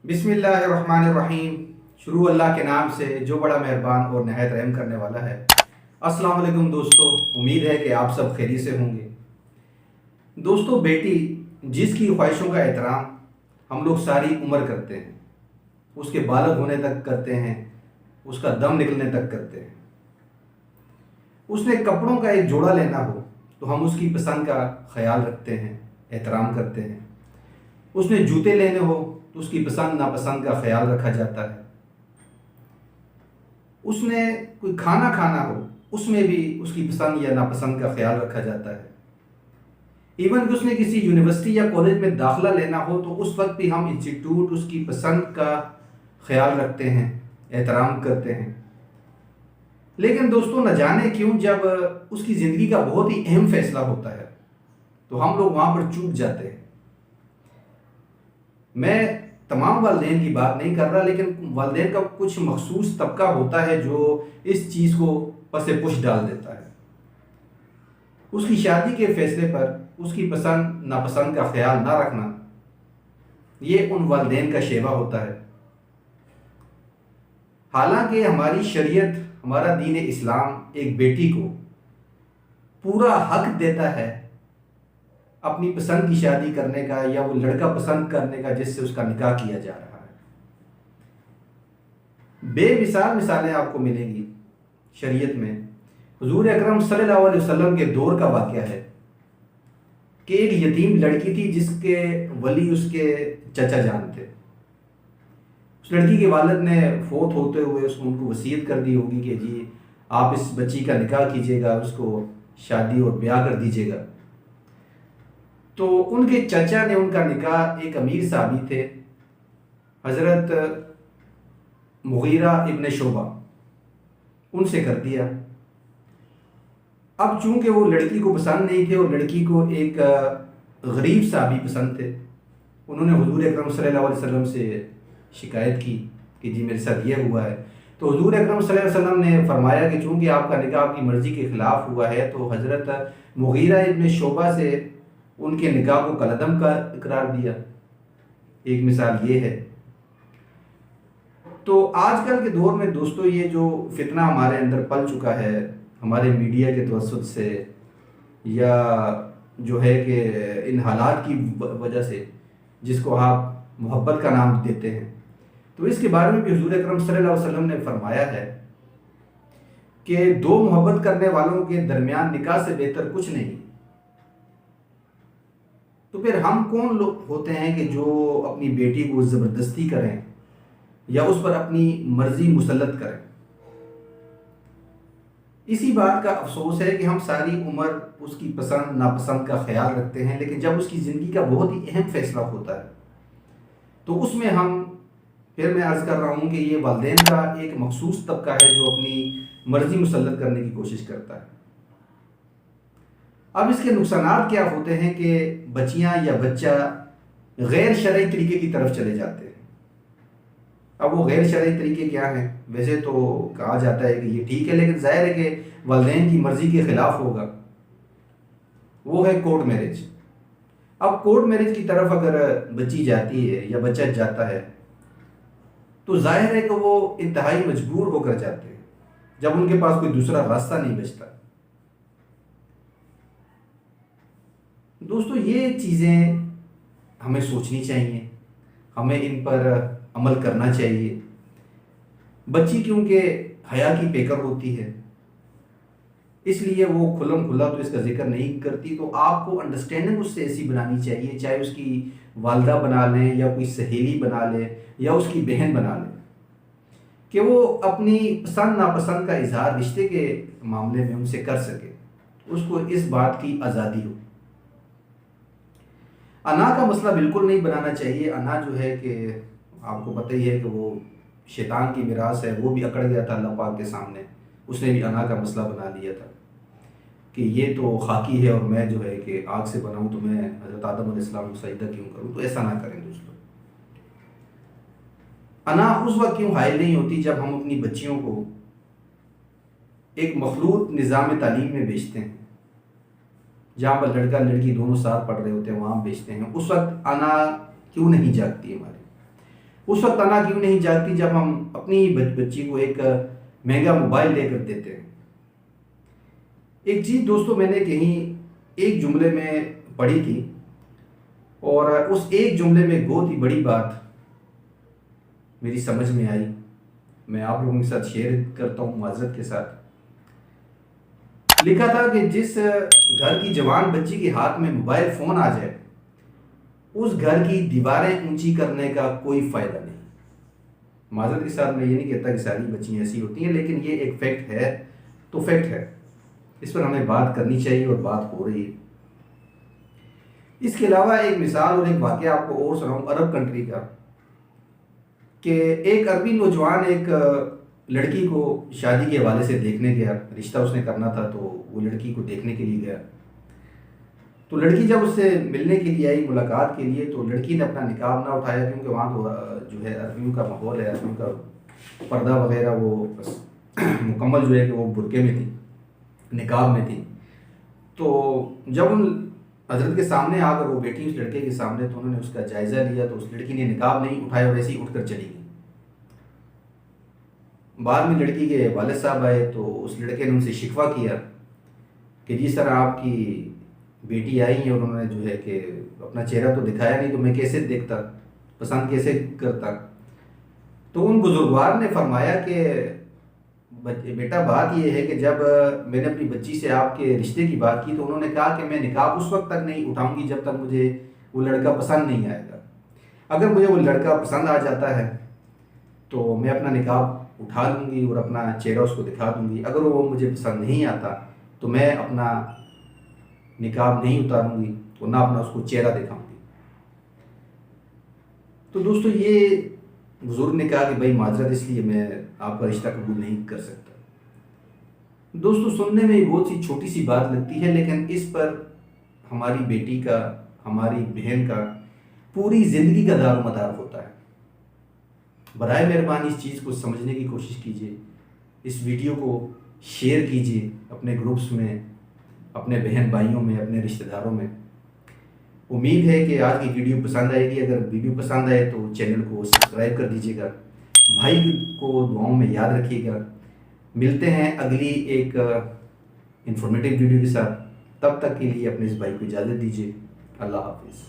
बिस्मिल्लाहिर्रहमानिर्रहीम। शुरू अल्लाह के नाम से जो बड़ा मेहरबान और नहायत रहम करने वाला है। अस्सलाम वालेकुम दोस्तों, उम्मीद है कि आप सब खैरियत से होंगे। दोस्तों, बेटी जिसकी ख्वाहिशों का एहतराम हम लोग सारी उम्र करते हैं, उसके बालग होने तक करते हैं, उसका दम निकलने तक करते हैं। उसने कपड़ों का एक जोड़ा लेना हो तो हम उसकी पसंद का ख्याल रखते हैं, एहतराम करते हैं। उसने जूते लेने हो तो उसकी पसंद नापसंद का ख्याल रखा जाता है। उसने कोई खाना खाना हो उसमें भी उसकी पसंद या नापसंद का ख्याल रखा जाता है। इवन कि उसने किसी यूनिवर्सिटी या कॉलेज में दाखिला लेना हो तो उस वक्त भी हम इंस्टीट्यूट उसकी पसंद का ख्याल रखते हैं, एहतराम करते हैं। लेकिन दोस्तों, न जाने क्यों जब उसकी ज़िंदगी का बहुत ही अहम फैसला होता है तो हम लोग वहाँ पर चूक जाते हैं। मैं तमाम वालिदैन की बात नहीं कर रहा, लेकिन वालिदैन का कुछ मखसूस तबका होता है जो इस चीज़ को पसे पुश डाल देता है। उसकी शादी के फैसले पर उसकी पसंद नापसंद का ख्याल ना रखना, ये उन वालिदैन का शेवा होता है। हालांकि हमारी शरीयत, हमारा दीन इस्लाम एक बेटी को पूरा हक देता है अपनी पसंद की शादी करने का, या वो लड़का पसंद करने का जिससे उसका निकाह किया जा रहा है। बेमिसाल मिसालें आपको मिलेंगी शरीयत में। हुजूर अकरम सल्लल्लाहु अलैहि वसल्लम के दौर का वाक़या है कि एक यतीम लड़की थी जिसके वली उसके चचा जान थे। उस लड़की के वालिद ने फौत होते हुए उनको वसीयत कर दी होगी कि जी आप इस बच्ची का निकाह कीजिएगा, उसको शादी और ब्याह कर दीजिएगा। तो उनके चचा ने उनका निकाह एक अमीर साहबी थे, हज़रत मुगीरा इब्न शोबा, उनसे कर दिया। अब चूंकि वो लड़की को पसंद नहीं थे और लड़की को एक गरीब साहबी पसंद थे, उन्होंने हुजूर अकरम सल्लल्लाहु अलैहि वसल्लम से शिकायत की कि जी मेरे साथ ये हुआ है। तो हुजूर अकरम सल्लल्लाहु अलैहि वसल्लम ने फरमाया कि चूंकि आपका निकाह आपकी मर्ज़ी के ख़िलाफ़ हुआ है तो हज़रत मुगीरा इब्न शोबा से उनके निकाह को कलअदम का इकरार दिया। एक मिसाल ये है। तो आजकल के दौर में दोस्तों, ये जो फितना हमारे अंदर पल चुका है हमारे मीडिया के तवज्जुद से, या जो है कि इन हालात की वजह से जिसको आप मोहब्बत का नाम देते हैं, तो इसके बारे में भी हुजूर अकरम सल्लल्लाहु अलैहि वसल्लम ने फरमाया है कि दो मोहब्बत करने वालों के दरमियान निकाह से बेहतर कुछ नहीं। तो फिर हम कौन लोग होते हैं कि जो अपनी बेटी को ज़बरदस्ती करें या उस पर अपनी मर्जी मुसल्लत करें। इसी बात का अफसोस है कि हम सारी उम्र उसकी पसंद नापसंद का ख्याल रखते हैं, लेकिन जब उसकी ज़िंदगी का बहुत ही अहम फैसला होता है तो उसमें फिर मैं अर्ज़ कर रहा हूँ कि ये वालिदैन का एक मखसूस तबका है जो अपनी मर्जी मुसल्लत करने की कोशिश करता है। अब इसके नुकसानात क्या होते हैं कि बच्चियाँ या बच्चा गैर शरई तरीके की तरफ चले जाते हैं। अब वो गैर शरई तरीके क्या हैं? वैसे तो कहा जाता है कि ये ठीक है, लेकिन ज़ाहिर है कि वालिदैन की मर्ज़ी के ख़िलाफ़ होगा। वो है कोर्ट मैरिज। अब कोर्ट मैरिज की तरफ अगर बच्ची जाती है या बच्चा जाता है तो ज़ाहिर है कि वो इंतहाई मजबूर होकर जाते हैं जब उनके पास कोई दूसरा रास्ता नहीं बचता। दोस्तों, ये चीज़ें हमें सोचनी चाहिए, हमें इन पर अमल करना चाहिए। बच्ची क्योंकि हया की पेकर होती है, इसलिए वो खुल्लम खुल्ला तो इसका जिक्र नहीं करती। तो आपको अंडरस्टैंडिंग उससे ऐसी बनानी चाहिए, चाहे उसकी वालदा बना लें या कोई सहेली बना लें या उसकी बहन बना लें, कि वो अपनी पसंद नापसंद का इजहार रिश्ते के मामले में उनसे कर सके, उसको इस बात की आज़ादी हो। अना का मसला बिल्कुल नहीं बनाना चाहिए। अना जो है कि आपको पता ही है कि वो शैतान की मिरास है। वो भी अकड़ गया था अल्लाह पाक के सामने, उसने भी अना का मसला बना लिया था कि ये तो खाकी है और मैं जो है कि आग से बना हूँ, तो मैं हज़रत आदम अलैहिस्सलाम को सजदा क्यों करूँ। तो ऐसा ना करें दोस्तों। अना उस वक्त क्यों हायल नहीं होती जब हम अपनी बच्चियों को एक मखलूत निज़ाम तालीम में भेजते हैं, जहाँ पर लड़का लड़की दोनों साथ पढ़ रहे होते हैं, वहाँ भेजते हैं। उस वक्त अना क्यों नहीं जागती हमारी? उस वक्त तना क्यों नहीं जागती जब हम अपनी बच्ची को एक महंगा मोबाइल लेकर देते हैं। एक चीज़ दोस्तों मैंने कहीं एक जुमले में पढ़ी थी, और उस एक जुमले में बहुत ही बड़ी बात मेरी समझ में आई। मैं आप लोगों के साथ शेयर करता हूँ माजरत के साथ। लिखा था कि जिस घर की जवान बच्ची के हाथ में मोबाइल फ़ोन आ जाए, उस घर की दीवारें ऊंची करने का कोई फ़ायदा नहीं। माजरत के साथ मैं ये नहीं कहता कि सारी बच्चियाँ ऐसी होती हैं, लेकिन ये एक फैक्ट है तो फैक्ट है, इस पर हमें बात करनी चाहिए और बात हो रही है। इसके अलावा एक मिसाल और एक वाक़या आपको और सुनाऊँ अरब कंट्री का, कि एक अरबी नौजवान एक लड़की को शादी के हवाले से देखने गया। रिश्ता उसने करना था तो वो लड़की को देखने के लिए गया। तो लड़की जब उससे मिलने के लिए आई मुलाकात के लिए, तो लड़की ने अपना निकाब ना उठाया, क्योंकि वहाँ तो जो है अरबियों का माहौल है, अरबियों का पर्दा वगैरह वो मुकम्मल जो है कि वो बुरके में थी, निकाब में थी। तो जब उन हजरत के सामने आकर वो बैठी उस लड़के के सामने, तो उन्होंने उसका जायज़ा लिया, तो उस लड़की ने निकाब नहीं उठाया और ऐसे ही उठकर चली गई। बाद में लड़की के वालिद साहब आए तो उस लड़के ने उनसे शिकवा किया कि जिस तरह आपकी बेटी आई है और उन्होंने जो है कि अपना चेहरा तो दिखाया नहीं, तो मैं कैसे देखता, पसंद कैसे करता। तो उन बुजुर्गवार ने फरमाया कि बेटा बात यह है कि जब मैंने अपनी बच्ची से आपके रिश्ते की बात की, तो उन्होंने कहा कि मैं निकाब उस वक्त तक नहीं उठाऊंगी जब तक मुझे वो लड़का पसंद नहीं आएगा। अगर मुझे वो लड़का पसंद आ जाता है तो मैं अपना निकाब उठा लूँगी और अपना चेहरा उसको दिखा दूँगी। अगर वो मुझे पसंद नहीं आता तो मैं अपना निकाब नहीं उतारूँगी और ना अपना उसको चेहरा दिखाऊँगी। तो दोस्तों ये बुजुर्ग ने कहा कि भाई माजरत, इसलिए मैं आपका रिश्ता कबूल नहीं कर सकता। दोस्तों सुनने में बहुत सी छोटी सी बात लगती है, लेकिन इस पर हमारी बेटी का, हमारी बहन का पूरी ज़िंदगी का दारो मदार होता है। बराए मेहरबानी इस चीज़ को समझने की कोशिश कीजिए, इस वीडियो को शेयर कीजिए अपने ग्रुप्स में, अपने बहन भाइयों में, अपने रिश्तेदारों में। उम्मीद है कि आज की वीडियो पसंद आएगी। अगर वीडियो पसंद आए तो चैनल को सब्सक्राइब कर दीजिएगा, भाई को दुआओं में याद रखिएगा। मिलते हैं अगली एक इंफॉर्मेटिव वीडियो के साथ, तब तक के लिए अपने इस भाई को इजाज़त दीजिए। अल्लाह हाफिज़।